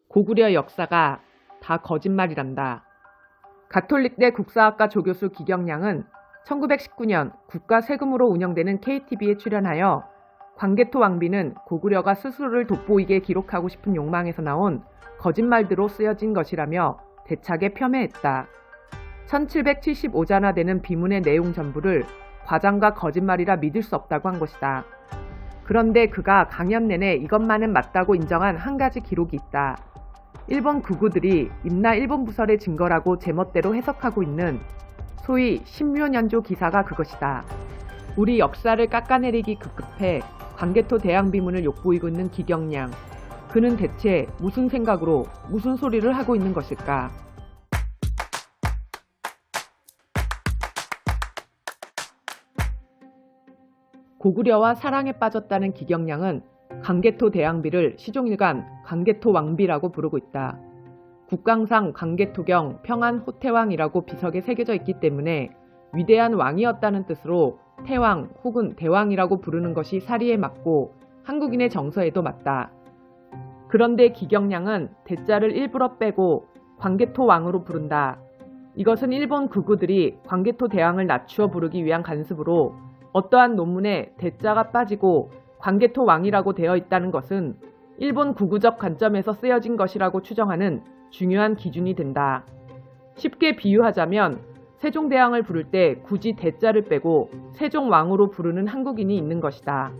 고구려 역사가 다 거짓말이란다. 가톨릭대 국사학과 조교수 기경량은 1919년 국가 세금으로 운영되는 KTV에 출연하여 광개토 왕비는 고구려가 스스로를 돋보이게 기록하고 싶은 욕망에서 나온 거짓말들로 쓰여진 것이라며 대차게 폄훼했다. 1775자나 되는 비문의 내용 전부를 과장과 거짓말이라 믿을 수 없다고 한 것이다. 그런데 그가 강연 내내 이것만은 맞다고 인정한 한 가지 기록이 있다. 일본 극우들이 임나 일본 부설의 증거라고 제멋대로 해석하고 있는 소위 신묘년조 기사가 그것이다. 우리 역사를 깎아내리기 급급해 광개토 대왕비문을 욕보이고 있는 기경량. 그는 대체 무슨 생각으로 무슨 소리를 하고 있는 것일까? 고구려와 사랑에 빠졌다는 기경량은 광개토 대왕비를 시종일관 광개토 왕비라고 부르고 있다. 국강상 광개토경 평안 호태왕이라고 비석에 새겨져 있기 때문에 위대한 왕이었다는 뜻으로 태왕 혹은 대왕이라고 부르는 것이 사리에 맞고 한국인의 정서에도 맞다. 그런데 기경량은 대자를 일부러 빼고 광개토 왕으로 부른다. 이것은 일본 극우들이 광개토 대왕을 낮추어 부르기 위한 간습으로 어떠한 논문에 대자가 빠지고 광개토 왕이라고 되어 있다는 것은 일본 극우적 관점에서 쓰여진 것이라고 추정하는 중요한 기준이 된다. 쉽게 비유하자면 세종대왕을 부를 때 굳이 대자를 빼고 세종왕으로 부르는 한국인이 있는 것이다.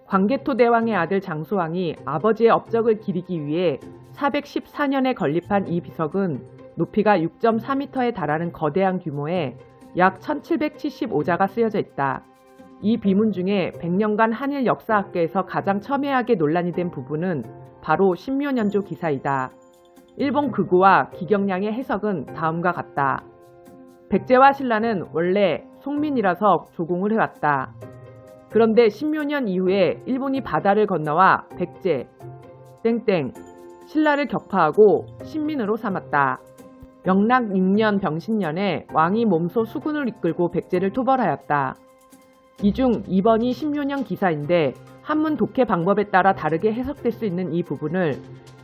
광개토 대왕의 아들 장수왕이 아버지의 업적을 기리기 위해 414년에 건립한 이 비석은 높이가 6.4m에 달하는 거대한 규모의 약 1775자가 쓰여져 있다. 이 비문 중에 100년간 한일 역사학계에서 가장 첨예하게 논란이 된 부분은 바로 신묘년조 기사이다. 일본 극우와 기경량의 해석은 다음과 같다. 백제와 신라는 원래 속민이라서 조공을 해왔다. 그런데 신묘년 이후에 일본이 바다를 건너와 백제, 땡땡, 신라를 격파하고 신민으로 삼았다. 영락 6년 병신년에 왕이 몸소 수군을 이끌고 백제를 토벌하였다. 이 중 2번이 신묘년 기사인데 한문 독해 방법에 따라 다르게 해석될 수 있는 이 부분을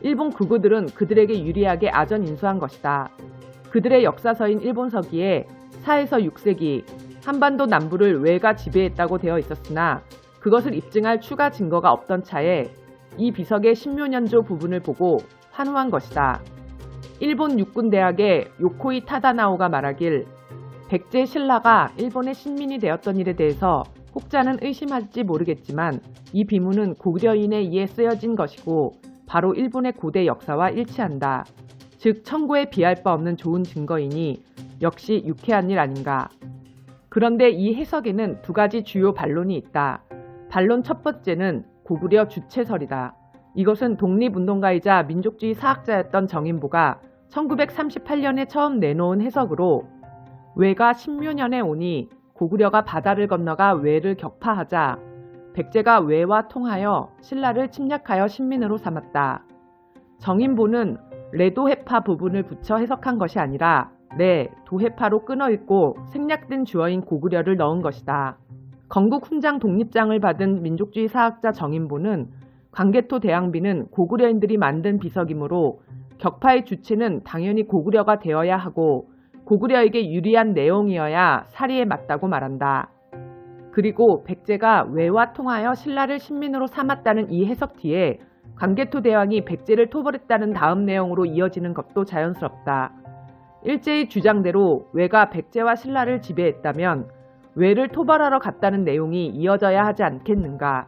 일본 극우들은 그들에게 유리하게 아전인수한 것이다. 그들의 역사서인 일본서기에 4에서 6세기 한반도 남부를 왜가 지배했다고 되어 있었으나 그것을 입증할 추가 증거가 없던 차에 이 비석의 신묘년조 부분을 보고 환호한 것이다. 일본 육군대학의 요코이 타다나오가 말하길 백제 신라가 일본의 신민이 되었던 일에 대해서 혹자는 의심할지 모르겠지만 이 비문은 고구려인에 의해 쓰여진 것이고 바로 일본의 고대 역사와 일치한다. 즉 천고에 비할 바 없는 좋은 증거이니 역시 유쾌한 일 아닌가. 그런데 이 해석에는 두 가지 주요 반론이 있다. 반론 첫 번째는 고구려 주체설이다. 이것은 독립운동가이자 민족주의 사학자였던 정인보가 1938년에 처음 내놓은 해석으로 왜가 신묘년에 오니 고구려가 바다를 건너가 왜를 격파하자 백제가 왜와 통하여 신라를 침략하여 신민으로 삼았다. 정인보는 레도해파 부분을 붙여 해석한 것이 아니라 도해파로 끊어있고 생략된 주어인 고구려를 넣은 것이다. 건국 훈장 독립장을 받은 민족주의 사학자 정인보는 광개토 대왕비는 고구려인들이 만든 비석이므로 격파의 주체는 당연히 고구려가 되어야 하고 고구려에게 유리한 내용이어야 사리에 맞다고 말한다. 그리고 백제가 왜와 통하여 신라를 신민으로 삼았다는 이 해석 뒤에 광개토 대왕이 백제를 토벌했다는 다음 내용으로 이어지는 것도 자연스럽다. 일제의 주장대로 왜가 백제와 신라를 지배했다면 왜를 토벌하러 갔다는 내용이 이어져야 하지 않겠는가.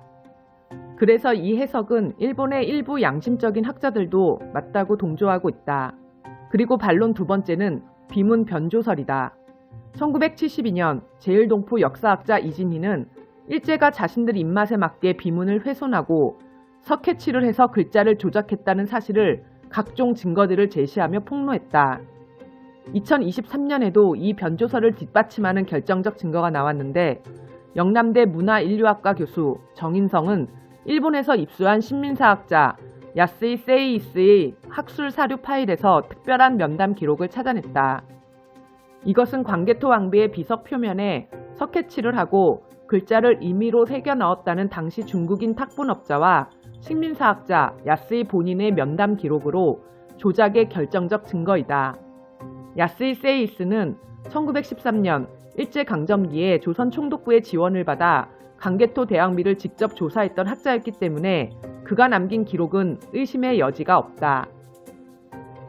그래서 이 해석은 일본의 일부 양심적인 학자들도 맞다고 동조하고 있다. 그리고 반론 두 번째는 비문 변조설이다. 1972년 제일동포 역사학자 이진희는 일제가 자신들 입맛에 맞게 비문을 훼손하고 석회치를 해서 글자를 조작했다는 사실을 각종 증거들을 제시하며 폭로했다. 2023년에도 이 변조설을 뒷받침하는 결정적 증거가 나왔는데 영남대 문화인류학과 교수 정인성은 일본에서 입수한 신민사학자 야스이 세이이스의 학술 사료 파일에서 특별한 면담 기록을 찾아냈다. 이것은 광개토 왕비의 비석 표면에 석회치를 하고 글자를 임의로 새겨 넣었다는 당시 중국인 탁본업자와 식민사학자 야스이 본인의 면담 기록으로 조작의 결정적 증거이다. 야스이 세이이스는 1913년 일제강점기에 조선 총독부의 지원을 받아 강개토 대왕비를 직접 조사했던 학자였기 때문에 그가 남긴 기록은 의심의 여지가 없다.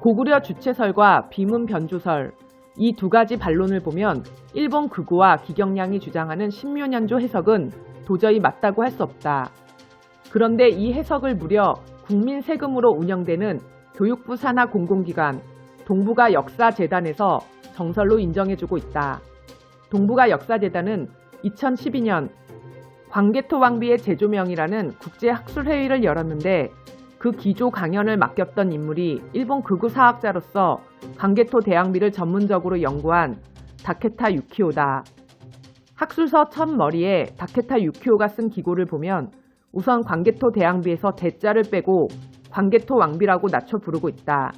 고구려 주체설과 비문 변주설, 이 두 가지 반론을 보면 일본 극우와 기경량이 주장하는 신묘년조 해석은 도저히 맞다고 할 수 없다. 그런데 이 해석을 무려 국민 세금으로 운영되는 교육부 산하 공공기관 동북아 역사재단에서 정설로 인정해주고 있다. 동북아 역사재단은 2012년 광개토 왕비의 재조명이라는 국제학술회의를 열었는데 그 기조 강연을 맡겼던 인물이 일본 극우 사학자로서 광개토 대왕비를 전문적으로 연구한 다케타 유키오다. 학술서 첫 머리에 다케타 유키오가 쓴 기고를 보면 우선 광개토 대왕비에서 대자를 빼고 광개토 왕비라고 낮춰 부르고 있다.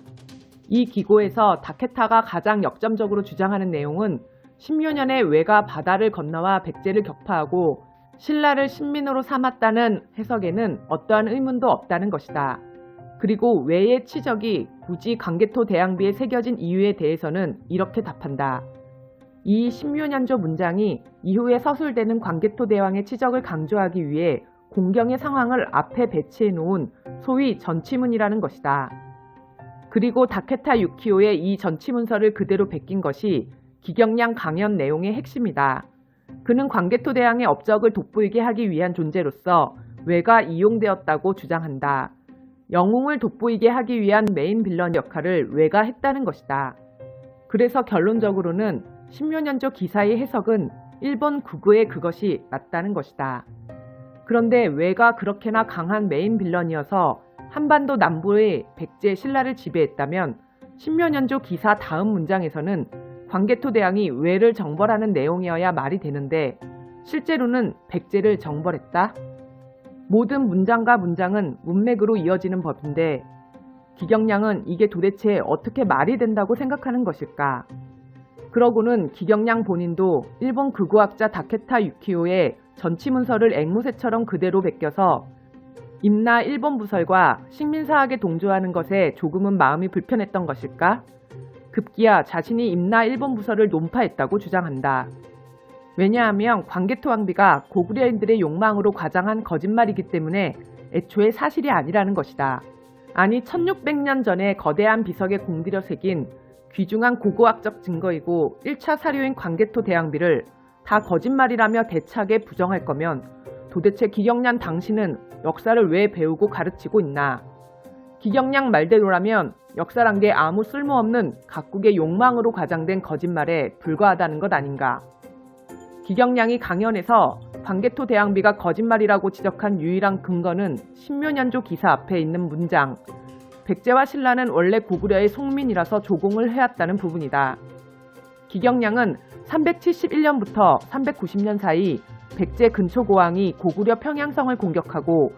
이 기고에서 다케타가 가장 역점적으로 주장하는 내용은 신묘년에 왜가 바다를 건너와 백제를 격파하고 신라를 신민으로 삼았다는 해석에는 어떠한 의문도 없다는 것이다. 그리고 왜의 치적이 굳이 광개토 대왕비에 새겨진 이유에 대해서는 이렇게 답한다. 이 신묘년조 문장이 이후에 서술되는 광개토 대왕의 치적을 강조하기 위해 공경의 상황을 앞에 배치해 놓은 소위 전치문이라는 것이다. 그리고 다케타 유키오의 이 전치문서를 그대로 베낀 것이 기경량 강연 내용의 핵심이다. 그는 광개토 대왕의 업적을 돋보이게 하기 위한 존재로서 왜가 이용되었다고 주장한다. 영웅을 돋보이게 하기 위한 메인 빌런 역할을 왜가 했다는 것이다. 그래서 결론적으로는 신묘년조 기사의 해석은 일본 극우의 그것이 맞다는 것이다. 그런데 왜가 그렇게나 강한 메인 빌런이어서 한반도 남부의 백제 신라를 지배했다면 신묘년조 기사 다음 문장에서는 광개토 대왕이 왜를 정벌하는 내용이어야 말이 되는데 실제로는 백제를 정벌했다? 모든 문장과 문장은 문맥으로 이어지는 법인데 기경량은 이게 도대체 어떻게 말이 된다고 생각하는 것일까? 그러고는 기경량 본인도 일본 극우학자 다케타 유키오의 전치문서를 앵무새처럼 그대로 베껴서 임나 일본 부설과 식민사학에 동조하는 것에 조금은 마음이 불편했던 것일까? 급기야 자신이 임나 일본 부설을 논파했다고 주장한다. 왜냐하면 광개토 왕비가 고구려인들의 욕망으로 과장한 거짓말이기 때문에 애초에 사실이 아니라는 것이다. 아니 1600년 전에 거대한 비석에 공들여 새긴 귀중한 고고학적 증거이고 1차 사료인 광개토 대왕비를 다 거짓말이라며 대차게 부정할 거면 도대체 기경량 당신은 역사를 왜 배우고 가르치고 있나? 기경량 말대로라면 역사란 게 아무 쓸모없는 각국의 욕망으로 과장된 거짓말에 불과하다는 것 아닌가? 기경량이 강연에서 광개토 대왕비가 거짓말이라고 지적한 유일한 근거는 신묘년조 기사 앞에 있는 문장 백제와 신라는 원래 고구려의 속민이라서 조공을 해왔다는 부분이다. 기경량은 371년부터 390년 사이 백제 근초고왕이 고구려 평양성을 공격하고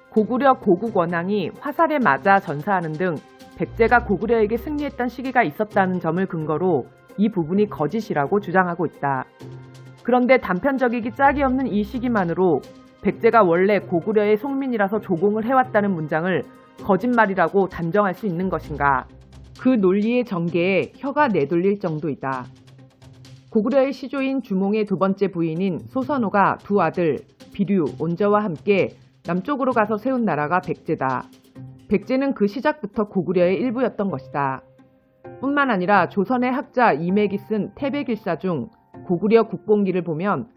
고구려 고국 원왕이 화살에 맞아 전사하는 등 백제가 고구려에게 승리했던 시기가 있었다는 점을 근거로 이 부분이 거짓이라고 주장하고 있다. 그런데 단편적이기 짝이 없는 이 시기만으로 백제가 원래 고구려의 속민이라서 조공을 해왔다는 문장을 거짓말이라고 단정할 수 있는 것인가? 그 논리의 전개에 혀가 내돌릴 정도이다. 고구려의 시조인 주몽의 두 번째 부인인 소선호가 두 아들 비류, 온저와 함께 남쪽으로 가서 세운 나라가 백제다. 백제는 그 시작부터 고구려의 일부였던 것이다. 뿐만 아니라 조선의 학자 이맥이 쓴 태백일사 중 고구려 국본기를 보면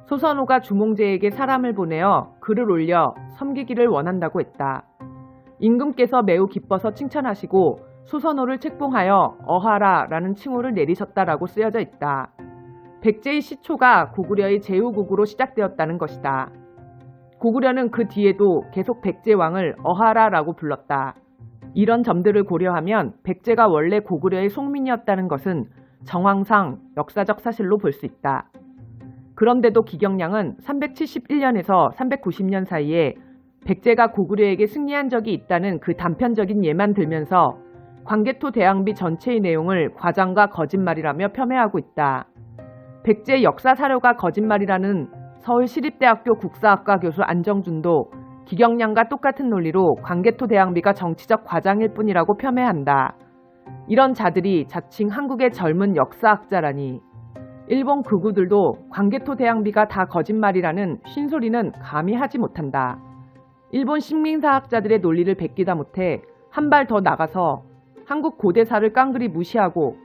소선호가 주몽제에게 사람을 보내어 글을 올려 섬기기를 원한다고 했다. 임금께서 매우 기뻐서 칭찬하시고 소선호를 책봉하여 어하라라는 칭호를 내리셨다라고 쓰여져 있다. 백제의 시초가 고구려의 제후국으로 시작되었다는 것이다. 고구려는 그 뒤에도 계속 백제 왕을 어하라라고 불렀다. 이런 점들을 고려하면 백제가 원래 고구려의 속민이었다는 것은 정황상 역사적 사실로 볼 수 있다. 그런데도 기경량은 371년에서 390년 사이에 백제가 고구려에게 승리한 적이 있다는 그 단편적인 예만 들면서 광개토 대왕비 전체의 내용을 과장과 거짓말이라며 폄훼하고 있다. 백제 역사 사료가 거짓말이라는 서울시립대학교 국사학과 교수 안정준도 기경량과 똑같은 논리로 광개토 대항비가 정치적 과장일 뿐이라고 폄훼한다. 이런 자들이 자칭 한국의 젊은 역사학자라니. 일본 극우들도 광개토 대항비가 다 거짓말이라는 쉰소리는 감히 하지 못한다. 일본 식민사학자들의 논리를 베끼다 못해 한 발 더 나가서 한국 고대사를 깡그리 무시하고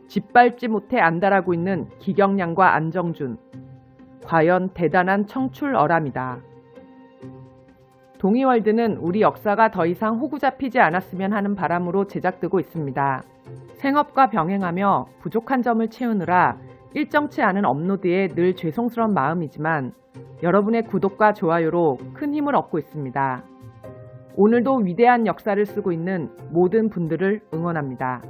짓밟지 못해 안달하고 있는 기경량과 안정준. 과연 대단한 청출어람이다. 동이월드는 우리 역사가 더 이상 호구 잡히지 않았으면 하는 바람으로 제작되고 있습니다. 생업과 병행하며 부족한 점을 채우느라 일정치 않은 업로드에 늘 죄송스러운 마음이지만 여러분의 구독과 좋아요로 큰 힘을 얻고 있습니다. 오늘도 위대한 역사를 쓰고 있는 모든 분들을 응원합니다.